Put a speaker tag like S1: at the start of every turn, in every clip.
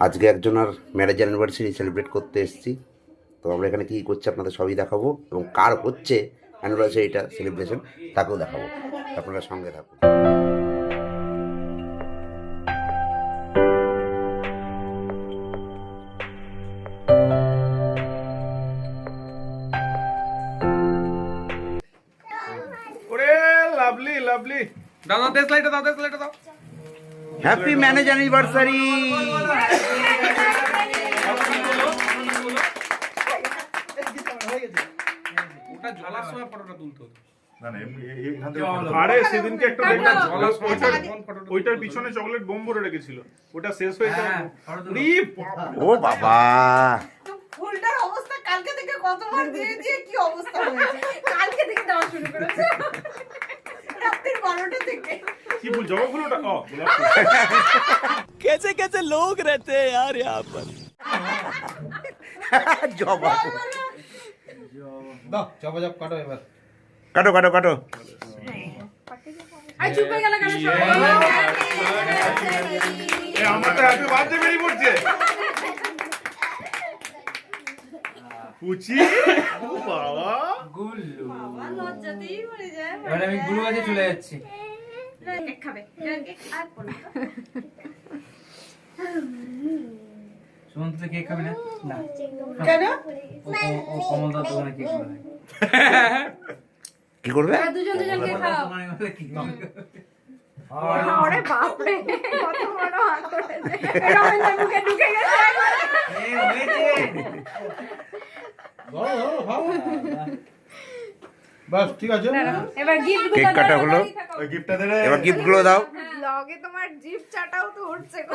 S1: আজকে একজনের marriage anniversary celebrate করতে এসেছি। তো আমরা এখানে কী করছি আপনাদের সবই দেখাবো, এবং কার হচ্ছে অ্যানিভার্সারিটা সেলিব্রেশন তাকেও দেখাবো। আপনারা সঙ্গে থাকুন।
S2: লাভলি লাভলি দাদা দেশলাইটা দাও
S1: হ্যাপি ম্যারেজ অ্যানিভার্সারি।
S2: ওটা ঝলার সময় ফটোটা তুলতে হতো।
S3: আরে সেদিনকে একটা দেখলাম
S2: ঝলার সময় ফটোটা
S3: ওইটার পিছনে চকলেট বোম ভরে রেখেছিল, ওটা শেষ হয়ে যাবে।
S1: ও বাবা,
S4: ফুলটার অবস্থা কালকে থেকে কতবার দিয়ে দিয়ে কি অবস্থা হয়েছে, কালকে থেকে দেওয়া শুরু করেছে রাত্রি 12টা থেকে।
S3: কি ফুল, জবা ফুল ওটা? ও গোলাপ ফুল।
S5: कैसे कैसे लोग रहते हैं यार यहाँ पर।
S1: জবা
S2: দাও জব কাটো এবার।
S1: কাটো কাটো কাটো।
S4: আই চুপ হয়ে গেল কেন সবাই?
S3: এ আমার তো হ্যাপি বার্থডে বেরিয়ে পড়ছে। পুচি ও বাবা,
S2: গুল্লু
S4: বাবা লজ্জাতেই মরে যায়।
S2: এবার আমি গুলু কাছে চলে যাচ্ছি।
S4: কেক খাবে, কেক আর পড়া।
S2: সুমন্ত তুই কেক খাবি না? না
S4: কেন?
S2: ও কমলদার দোকানে কেক খাবে।
S1: কি করবে?
S4: দুজন দুজনকে খাও।
S2: দোকানে গেলে কি খাবে?
S4: আরে বাপ রে, কত বড় হাত করেছে। রমেন্দ্র মুখে ঢুকে গেছে।
S2: এই হয়েছে।
S6: বাস ঠিক আছে,
S4: এবার গিফট
S1: কেক কাটা হলো,
S3: ওই গিফটটা দে রে।
S1: এবার গিফটগুলো দাও।
S4: ব্লগে তোমার জিভ চাটাও তো উঠছে গো।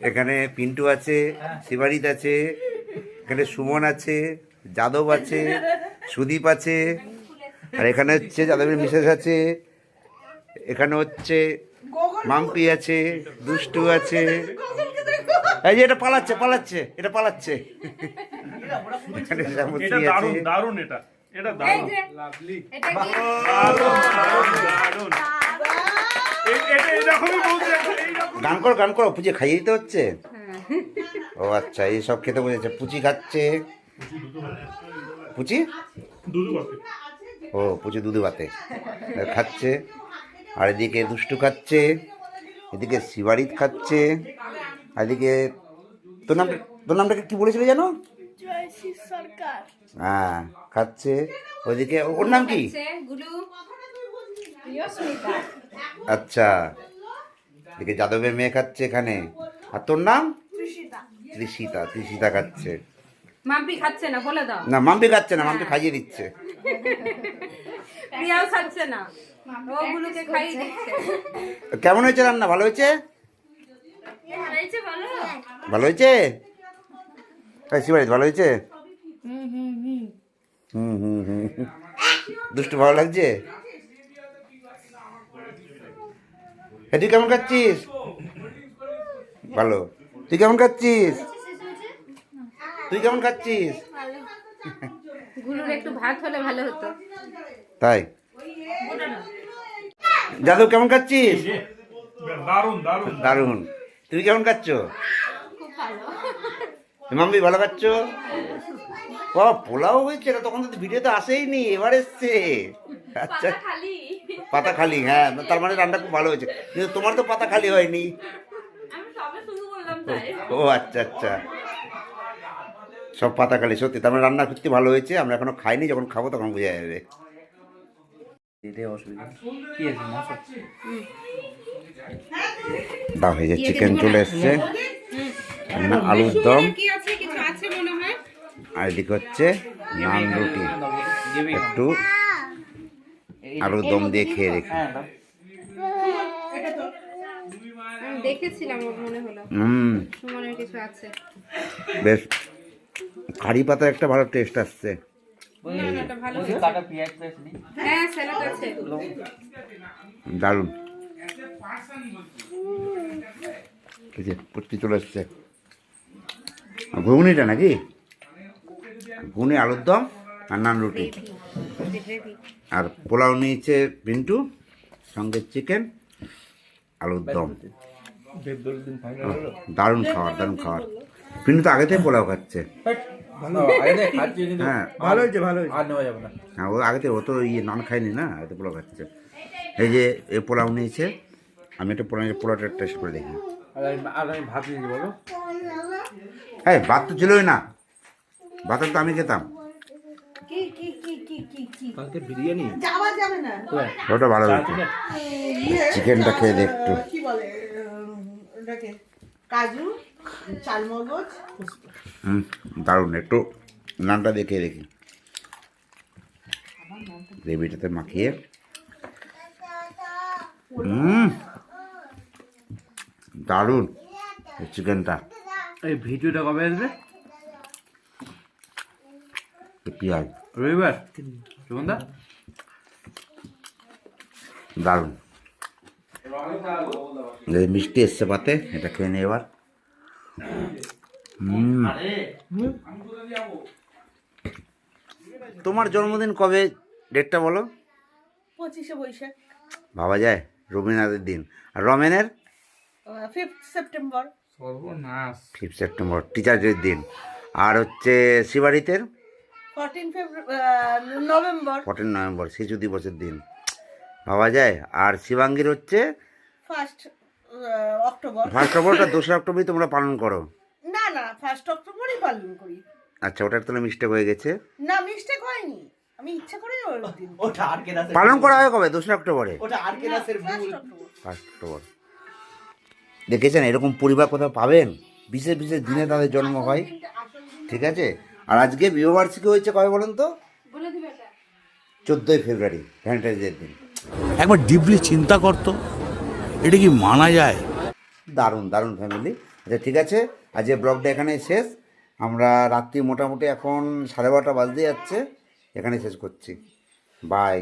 S1: এখানে পিন্টু আছে, শিবারিত আছে, এখানে সুমন আছে, যাদব আছে, সুদীপ আছে, আর এখানে হচ্ছে যাদবের মিসেস আছে, এখানে হচ্ছে মাম্পি আছে, দুষ্টু আছে। এই যে এটা পালাচ্ছে পালাচ্ছে, এটা পালাচ্ছে। এখানে
S3: এটা
S1: শ্যামশ্রী আছে।
S3: দারুণ দারুণ, এটা এটা দারুণ
S2: লাভলি।
S4: এটা কি?
S3: দারুণ দারুণ। এটা এরকমই বলছে, এইরকম।
S1: গান করো গান করো, পুজো খাইয়ে দিতে হচ্ছে। ও আচ্ছা, এই সব খেতে বসেছে। পুচি খাচ্ছে, পুচি
S3: দুধু বাপে।
S1: ও পুচি দুধু ভাতে খাচ্ছে, আর এদিকে দুষ্টু খাচ্ছে, এদিকে শিবারিত খাচ্ছে, আর এদিকে তোর নামটা কি বলেছিলে জানো? হ্যাঁ খাচ্ছে। ওইদিকে ওর নাম কি?
S4: গুলু।
S1: আচ্ছা, এদিকে যাদবের মেয়ে খাচ্ছে এখানে। আর তোর নাম? ত্রিশিতা। ত্রিশিতা খাচ্ছে।
S4: মাম্পি খাচ্ছে না, বলে দাও।
S1: না মাম্পি খাচ্ছে না, মাম্পি খাইয়ে দিচ্ছে।
S4: প্রিয়াও খাচ্ছে না, ও গুলুকে খাইয়ে দিচ্ছে।
S1: কেমন হয়েছে রান্না? ভালো হয়েছে?
S4: হয়েছে ভালো?
S1: ভালো হয়েছে? শিবারিত ভালো হয়েছে? হুম হুম হুম। দুষ্টু ভালো লাগছে? তুই কেমন খাচ্ছিস? ভালো। তুই কেমন খাচ্ছিস? তুই কেমন খাচ্ছিস?
S4: গুলুর একটু ভাত হলে ভালো হতো।
S1: তাই? যাদব কেমন খাচ্ছিস?
S3: দারুণ দারুণ।
S1: দারুণ। তুমি কেমন খাচ্ছ? মাম্মি ভালো খাচ্ছ? বাবা পোলাও হয়েছে না, তখন তো ভিডিওতে আসেইনি, এবার এসছে। আচ্ছা পাতা খালি, হ্যাঁ তার মানে রান্না খুব ভালো হয়েছে, কিন্তু তোমার তো পাতা খালি হয়নি। ও আচ্ছা আচ্ছা, সব পাতা খালি। সত্যি তার মানে রান্না সত্যি ভালো হয়েছে। আমরা এখনো খাইনি, যখন খাবো তখন বোঝা যাবে।
S2: অসুবিধা কি আছে? মশা
S1: দাও, এই যে চিকেন চলে এসছে, আলুর দম,
S4: কি আছে? কিছু আছে মনে হয়।
S1: আর এদিকে হচ্ছে নান রুটি। একটু আলুর দম দিয়ে খেয়ে দেখি।
S4: আমি দেখেছিলাম, ওর মনে হলো সুমনের কিছু আছে।
S1: বেশ কারি পাতার একটা ভালো টেস্ট আসছে।
S4: ভালো
S2: কাটা পেঁয়াজ পেঁয়াজ নেই।
S4: হ্যাঁ, স্যালাড আছে।
S1: দারুণ। এই যে পুষ্টি চলে এসছে। ঘুগনিটা নাকি? ঘুগনি, আলুর দম আর নান রুটি। আর পোলাও নিয়েছে পিন্টু, সঙ্গে চিকেন, আলুর দম। দারুণ খাবার দারুণ খাবার। পিন্টু তো আগে থেকে পোলাও খাচ্ছে। হ্যাঁ
S2: ভালো হয়েছে ভালো হয়েছে। আর নেওয়া যাবে না।
S1: হ্যাঁ ও আগে থেকে ও তো নান খায়নি না, আগে পোলাও খাচ্ছে। এই যে এ পোলাও নিয়েছে, আমি একটা পোলাওটা টেস্ট করে দেখি।
S2: আর আমি ভাত নিয়েছি বলো।
S1: হ্যাঁ ভাত তো ছিলই না, ভাত তো আমি খেতাম।
S4: কি কি কি কি কি কি
S2: কালকে বিরিয়ানি।
S4: যাওয়া যাবে না।
S1: ওটা ভালো হয়েছে। চিকেনটা খেয়ে দে একটু।
S4: কি বলে ওটাকে, কাজু, চালমগজ।
S1: দারুণ। একটু নানটা দেখে দেখি, গ্রেভিটাতে মাখিয়ে। দারুণ এই চিকেনটা।
S2: এই ভিডিওটা কবে আসবে?
S1: পেঁয়াজ
S2: রবিবার। সুগন্ধা
S1: দারুণ। মিষ্টি এসছে পাতে, এটা খেয়ে নে এবার। তোমার জন্মদিন কবে, ডেটটা বলো?
S4: 25শে বৈশাখ,
S1: ভাবা যায়, রবীন্দ্রনাথের দিন। আর রমেনের
S4: 5th সেপ্টেম্বর।
S2: সর্বনাশ।
S1: 5 সেপ্টেম্বর টিচার ডের দিন। আর হচ্ছে শিবাড়িতের
S4: 14 নভেম্বর।
S1: 14 নভেম্বর শিশু দিবসের দিন। ভাবা যায়। আর শিবাঙ্গীর হচ্ছে
S4: 1 অক্টোবর।
S1: 1 অক্টোবরটা 2 অক্টোবরই তোমরা পালন করো?
S4: না না, 1 অক্টোবরই পালন করি।
S1: আচ্ছা, ওটার তাহলে মিস্টেক হয়ে গেছে।
S4: না, মিস্টেক হয়নি, আমি ইচ্ছা করে ওই দিন
S2: ওটা আর কে রাসের।
S1: পালন করা হয় কবে? 2 অক্টোবরে।
S2: ওটা আর কে রাসের
S4: 1 অক্টোবর।
S1: 1 অক্টোবর। দেখেছেন এরকম পরিবার কোথাও পাবেন? বিশেষ বিশেষ দিনে তাদের জন্ম হয়, ঠিক আছে। আর আজকে বিবাহবার্ষিকী হয়েছে কবে বলুন তো? 14ই ফেব্রুয়ারি, ভ্যালেন্টাইন্স ডের দিন।
S5: একবার ডিপলি চিন্তা করতো, এটা কি মানা যায়?
S1: দারুণ দারুণ ফ্যামিলি। আচ্ছা ঠিক আছে, আজকে ব্লগটা এখানেই শেষ। আমরা রাত্রি মোটামুটি এখন 12:30 বাজতে যাচ্ছে, এখানে শেষ করছি। বাই।